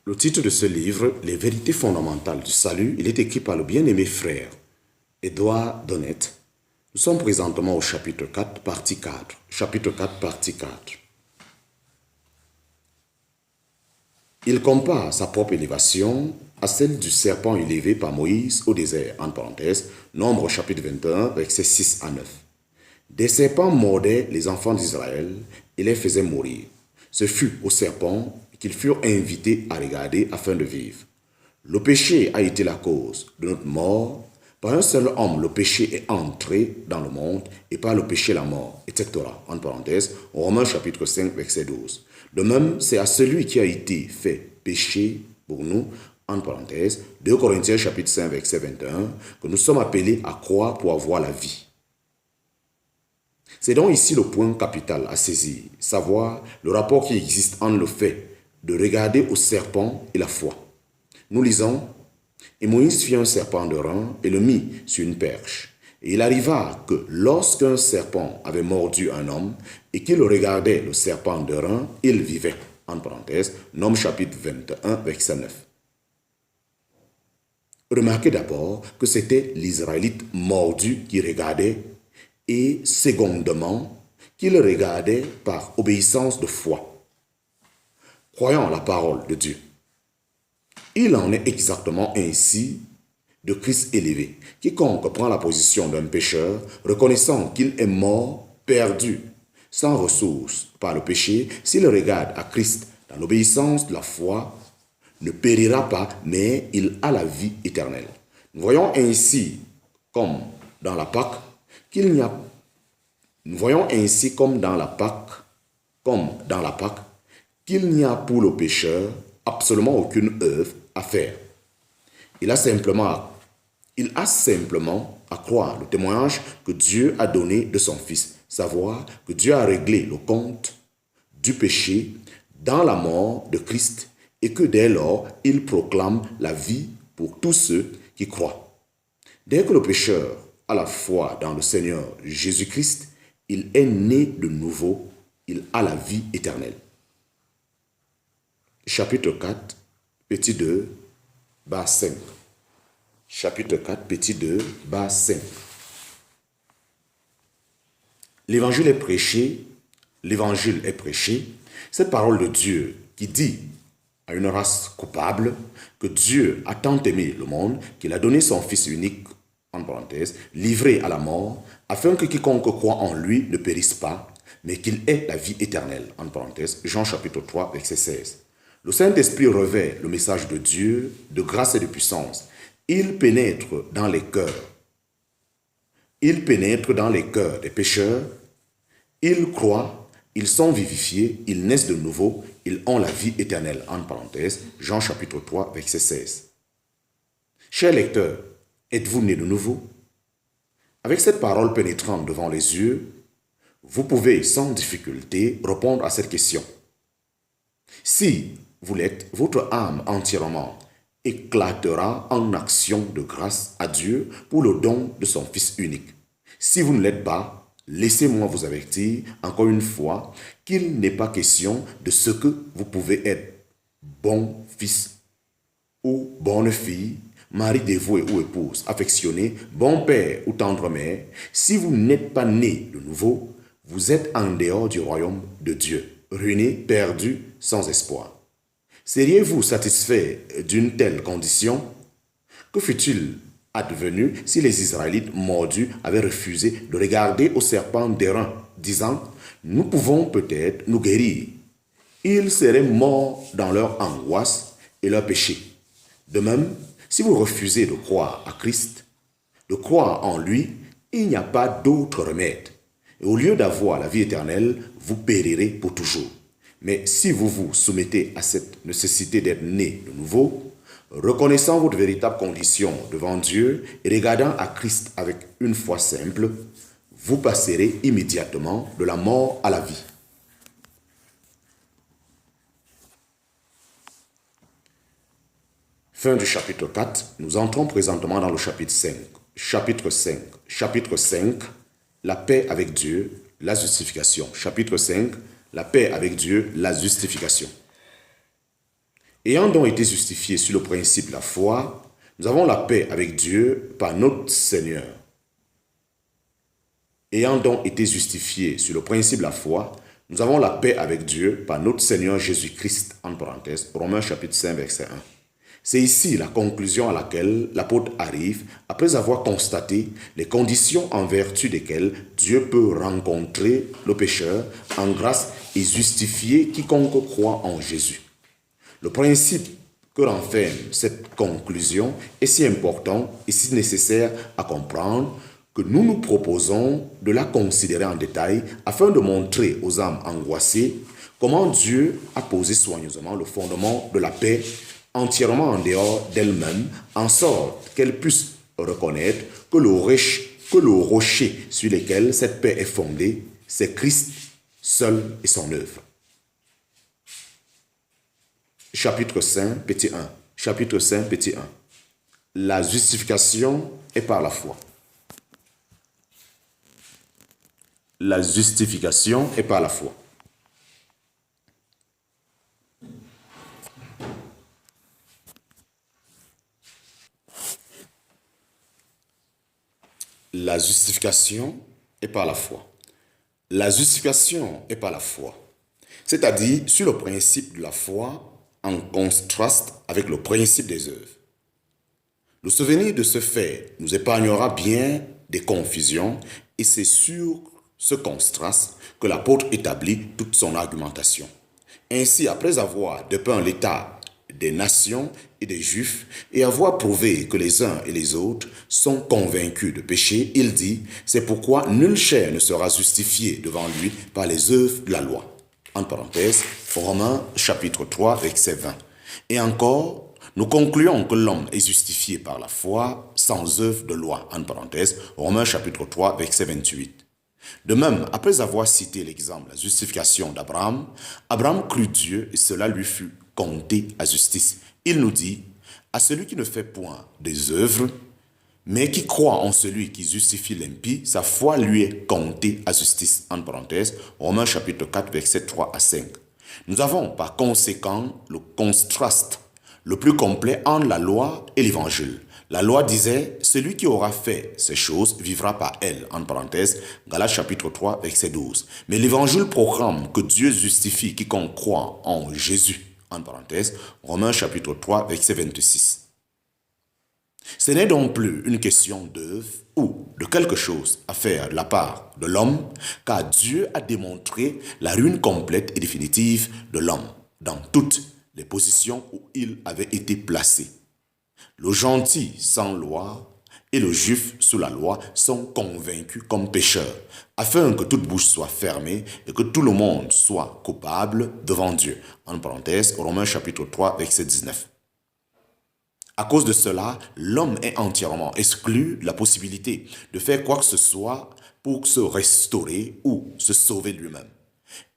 Le titre de ce livre, Les vérités fondamentales du salut, il est écrit par le bien-aimé frère Edouard Donnet. Nous sommes présentement au chapitre 4, partie 4. Chapitre 4, partie 4. Il compare sa propre élévation à celle du serpent élevé par Moïse au désert, en parenthèse, Nombre chapitre 21, versets 6 à 9. Des serpents mordaient les enfants d'Israël et les faisaient mourir. Ce fut aux serpents qu'ils furent invités à regarder afin de vivre. Le péché a été la cause de notre mort. Par un seul homme, le péché est entré dans le monde et par le péché la mort, etc. En parenthèse, Romains chapitre 5, verset 12. De même, c'est à celui qui a été fait péché pour nous, en parenthèse, 2 Corinthiens chapitre 5, verset 21, que nous sommes appelés à croire pour avoir la vie. C'est donc ici le point capital à saisir, savoir le rapport qui existe entre le fait de regarder au serpent et la foi. Nous lisons, « Et Moïse fit un serpent de rein et le mit sur une perche. Et il arriva que lorsqu'un serpent avait mordu un homme et qu'il regardait le serpent de rein, il vivait. » En parenthèse, Nombre chapitre 21, verset 9. Remarquez d'abord que c'était l'Israélite mordu qui regardait et secondement, qu'il regardait par obéissance de foi, croyant la parole de Dieu. Il en est exactement ainsi de Christ élevé. Quiconque prend la position d'un pécheur, reconnaissant qu'il est mort, perdu, sans ressources par le péché, s'il regarde à Christ dans l'obéissance de la foi, ne périra pas, mais il a la vie éternelle. Nous voyons ainsi, comme dans la Pâque, qu'il n'y a Nous voyons ainsi comme dans la Pâque, qu'il n'y a pour le pécheur absolument aucune œuvre à faire. Il a simplement à croire le témoignage que Dieu a donné de son Fils, savoir que Dieu a réglé le compte du péché dans la mort de Christ et que dès lors, il proclame la vie pour tous ceux qui croient. Dès que le pécheur a la foi dans le Seigneur Jésus-Christ, il est né de nouveau, il a la vie éternelle. Chapitre 4, petit 2, bas 5. Chapitre 4, petit 2, bas 5. L'évangile est prêché, cette parole de Dieu qui dit à une race coupable que Dieu a tant aimé le monde qu'il a donné son Fils unique, en parenthèse, livré à la mort, afin que quiconque croit en lui ne périsse pas, mais qu'il ait la vie éternelle, en parenthèse, Jean chapitre 3, verset 16. Le Saint-Esprit revêt le message de Dieu, de grâce et de puissance. Il pénètre dans les cœurs. Il pénètre dans les cœurs des pécheurs. Ils croient, ils sont vivifiés, ils naissent de nouveau, ils ont la vie éternelle, en parenthèse, Jean chapitre 3, verset 16. Chers lecteurs, êtes-vous nés de nouveau? Avec cette parole pénétrante devant les yeux, vous pouvez sans difficulté répondre à cette question. Si vous l'êtes, votre âme entièrement éclatera en action de grâce à Dieu pour le don de son Fils unique. Si vous ne l'êtes pas, laissez-moi vous avertir encore une fois qu'il n'est pas question de ce que vous pouvez être bon fils ou bonne fille, mari dévoué ou épouse affectionné, bon père ou tendre mère. Si vous n'êtes pas né de nouveau, vous êtes en dehors du royaume de Dieu, ruiné, perdu, sans espoir. Seriez-vous satisfait d'une telle condition? Que fût-il advenu si les Israélites mordus avaient refusé de regarder au serpent d'airain, disant « Nous pouvons peut-être nous guérir ». Ils seraient morts dans leur angoisse et leur péché. De même, si vous refusez de croire à Christ, de croire en lui, il n'y a pas d'autre remède. Et au lieu d'avoir la vie éternelle, vous périrez pour toujours. Mais si vous vous soumettez à cette nécessité d'être né de nouveau, reconnaissant votre véritable condition devant Dieu et regardant à Christ avec une foi simple, vous passerez immédiatement de la mort à la vie. Fin du chapitre 4, nous entrons présentement dans le chapitre 5. Chapitre 5. Chapitre 5, la paix avec Dieu, la justification. Chapitre 5, la paix avec Dieu, la justification. Ayant donc été justifiés sur le principe de la foi, nous avons la paix avec Dieu par notre Seigneur. Ayant donc été justifiés sur le principe de la foi, nous avons la paix avec Dieu par notre Seigneur Jésus-Christ, en parenthèse, Romains chapitre 5, verset 1. C'est ici la conclusion à laquelle l'apôtre arrive après avoir constaté les conditions en vertu desquelles Dieu peut rencontrer le pécheur en grâce et justifier quiconque croit en Jésus. Le principe que renferme cette conclusion est si important et si nécessaire à comprendre que nous nous proposons de la considérer en détail afin de montrer aux âmes angoissées comment Dieu a posé soigneusement le fondement de la paix entièrement en dehors d'elle-même, en sorte qu'elle puisse reconnaître que le rocher sur lequel cette paix est fondée, c'est Christ seul et son œuvre. Chapitre 5, petit 1. Chapitre 5, petit 1. La justification est par la foi. La justification est par la foi. La justification est par la foi. La justification est par la foi. C'est-à-dire sur le principe de la foi en contraste avec le principe des œuvres. Le souvenir de ce fait nous épargnera bien des confusions et c'est sur ce contraste que l'apôtre établit toute son argumentation. Ainsi, après avoir dépeint l'état des nations et des Juifs et avoir prouvé que les uns et les autres sont convaincus de péché, il dit « C'est pourquoi nulle chair ne sera justifiée devant lui par les œuvres de la loi. » En parenthèse, Romains chapitre 3, verset 20. Et encore, nous concluons que l'homme est justifié par la foi sans œuvre de loi. En parenthèse, Romains chapitre 3, verset 28. De même, après avoir cité l'exemple de la justification d'Abraham, Abraham crut Dieu et cela lui fut compté à justice. Il nous dit, à celui qui ne fait point des œuvres, mais qui croit en celui qui justifie l'impie, sa foi lui est comptée à justice. En parenthèse, Romains chapitre 4, versets 3 à 5. Nous avons par conséquent le contraste le plus complet entre la loi et l'évangile. La loi disait, celui qui aura fait ces choses vivra par elles. En parenthèse, Galates chapitre 3, verset 12. Mais l'évangile proclame que Dieu justifie quiconque croit en Jésus. En parenthèse, Romains chapitre 3, verset 26. Ce n'est donc plus une question d'œuvre ou de quelque chose à faire de la part de l'homme, car Dieu a démontré la ruine complète et définitive de l'homme dans toutes les positions où il avait été placé. Le gentil sans loi et le juif sous la loi sont convaincus comme pécheurs, afin que toute bouche soit fermée et que tout le monde soit coupable devant Dieu. En parenthèse, Romains chapitre 3, verset 19. À cause de cela, l'homme est entièrement exclu de la possibilité de faire quoi que ce soit pour se restaurer ou se sauver lui-même.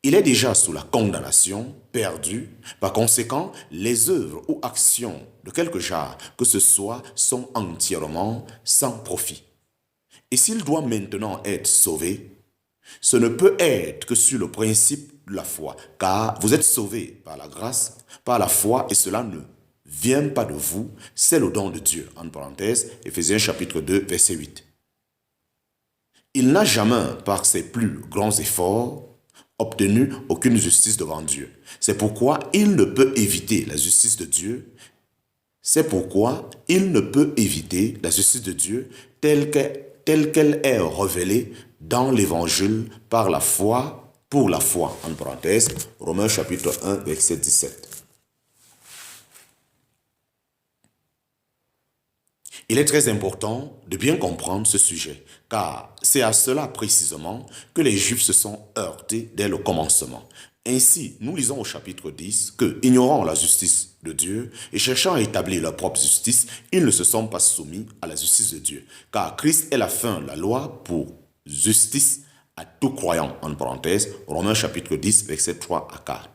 Il est déjà sous la condamnation, perdu. Par conséquent, les œuvres ou actions de quelque genre que ce soit sont entièrement sans profit. Et s'il doit maintenant être sauvé, ce ne peut être que sur le principe de la foi, car vous êtes sauvés par la grâce, par la foi, et cela ne vient pas de vous, c'est le don de Dieu. En parenthèse, Éphésiens chapitre 2, verset 8. Il n'a jamais, par ses plus grands efforts, obtenu aucune justice devant Dieu. C'est pourquoi il ne peut éviter la justice de Dieu. C'est pourquoi il ne peut éviter la justice de Dieu telle qu'elle est révélée dans l'Évangile par la foi, pour la foi. En parenthèse, Romains chapitre 1, verset 17. Il est très important de bien comprendre ce sujet, car c'est à cela précisément que les Juifs se sont heurtés dès le commencement. Ainsi, nous lisons au chapitre 10 que, ignorant la justice de Dieu et cherchant à établir leur propre justice, ils ne se sont pas soumis à la justice de Dieu, car Christ est la fin de la loi pour justice à tout croyant, en parenthèse, Romains chapitre 10, versets 3 à 4.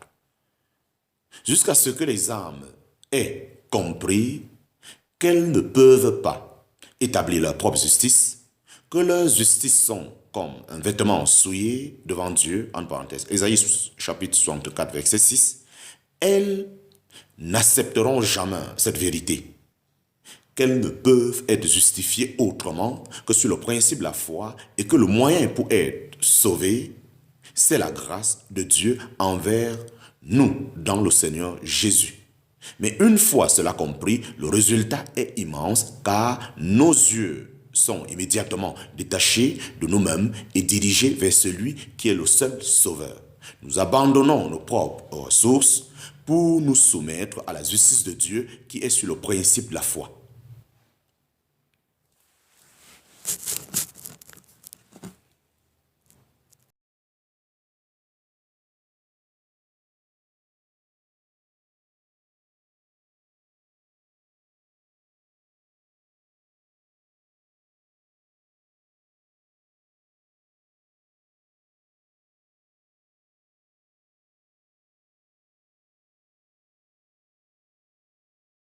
Jusqu'à ce que les âmes aient compris qu'elles ne peuvent pas établir leur propre justice, que leurs justices sont comme un vêtement souillé devant Dieu, en parenthèse, Ésaïe chapitre 64, verset 6, elles n'accepteront jamais cette vérité, qu'elles ne peuvent être justifiées autrement que sur le principe de la foi et que le moyen pour être sauvé, c'est la grâce de Dieu envers nous dans le Seigneur Jésus. Mais une fois cela compris, le résultat est immense car nos yeux sont immédiatement détachés de nous-mêmes et dirigés vers celui qui est le seul sauveur. Nous abandonnons nos propres ressources pour nous soumettre à la justice de Dieu qui est sur le principe de la foi.